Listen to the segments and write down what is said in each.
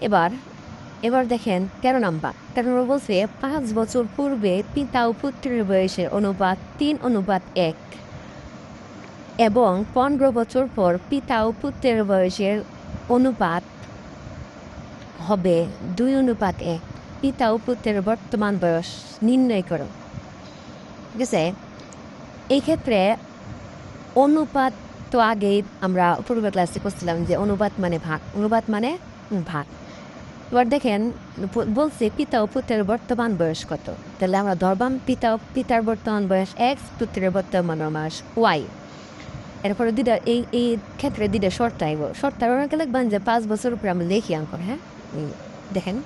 এবার এবার দেখেন ১৩ নাম্বার ১৩ বলছে ৫ বছর পূর্বে পিতা ও পুত্রের বয়সের অনুপাত ৩:১ এবং ১৫ বছর পর পিতা ও পুত্রের বয়সের অনুপাত হবে ২:১। পিতা ও পুত্রের বর্তমান বয়স নির্ণয় করো। ঠিক আছে, এই ক্ষেত্রে অনুপাত তো আগেই আমরা পূর্বে ক্লাসে করছিলাম যে অনুপাত মানে ভাগ, অনুপাত মানে ভাগ। এবার দেখেন বলছে পিতা ও পুত্রের বর্তমান বয়স কত, তাহলে আমরা ধরবাম পিতার বর্তমান বয়স এক্স, পুত্রের বর্তমান বয়স ওয়াই। এরপরে দুইটা এই ক্ষেত্রে দুইটা শর্ত আইব। শর্ত আমাকে লিখবেন যে ৫ বছর উপরে আমরা লিখি আঙ্কর। হ্যাঁ, দেখেন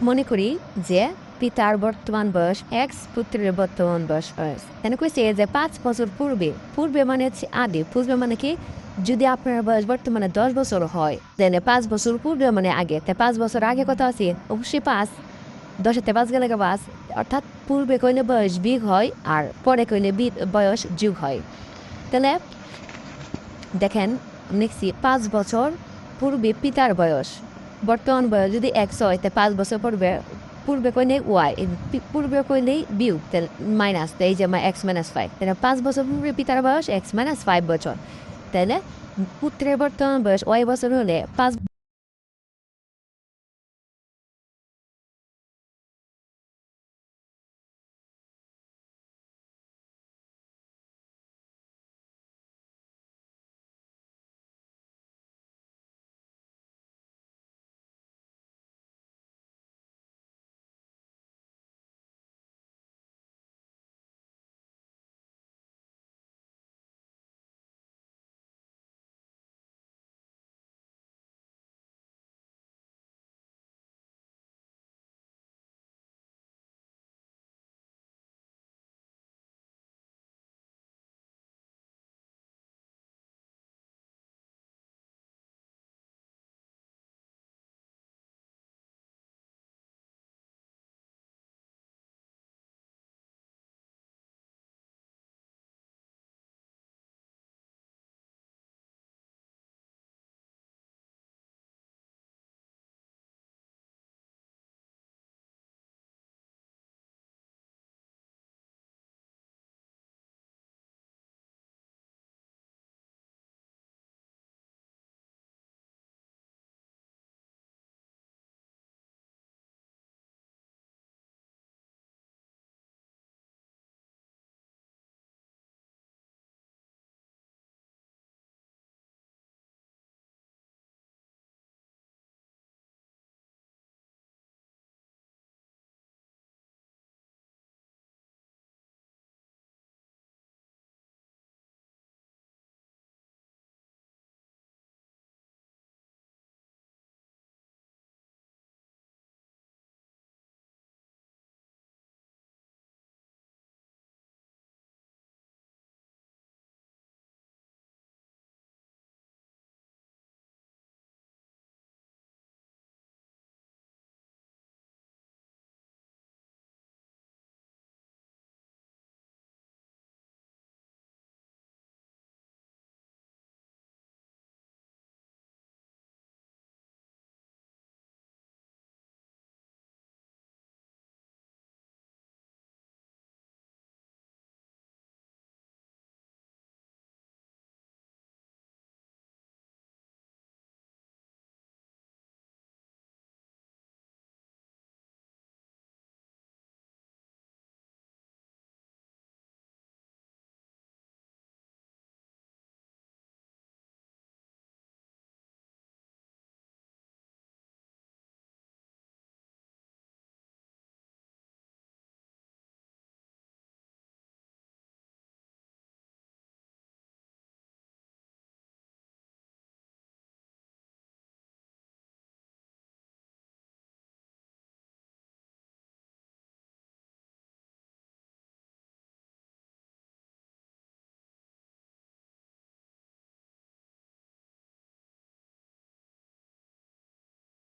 মনে করি যে পিতার বর্তমান বয়স এক্স, পুত্রের বর্তমান বয়স এক্স। কেন কইছে যে ৫ বছর পূর্বে, পূর্বে মানে হচ্ছে আগে, পূর্বে মানে কি যদি আপনার বয়স বর্তমানে ১০ বছর হয় তাহলে ৫ বছর পূর্বে মানে আগে, তাই ৫ বছর আগে কত আছে অবশ্যই ৫, ১০-তে ৫ গেলে ৫, অর্থাৎ পূর্বে কইলে বয়স বিয়োগ হয় আর পরে কইলে বয়স যোগ হয়। তাহলে দেখেন লিখছি ৫ বছর পূর্বে পিতার বয়স, বর্তমান বয়স যদি এক্স হয় তাই ৫ বছর পূর্বে, পূর্বে কইলে ওয়াই, পূর্বে কইলেই বিয়োগ, তাহলে মাইনাস, এই যে এক্স মাইনাস ৫, তাহলে ৫ বছর পূর্বে পিতার বয়স এক্স মাইনাস ৫ বছর। তাহলে পুত্রের বর্তমান বয়স ওয়াই বছর হলে ৫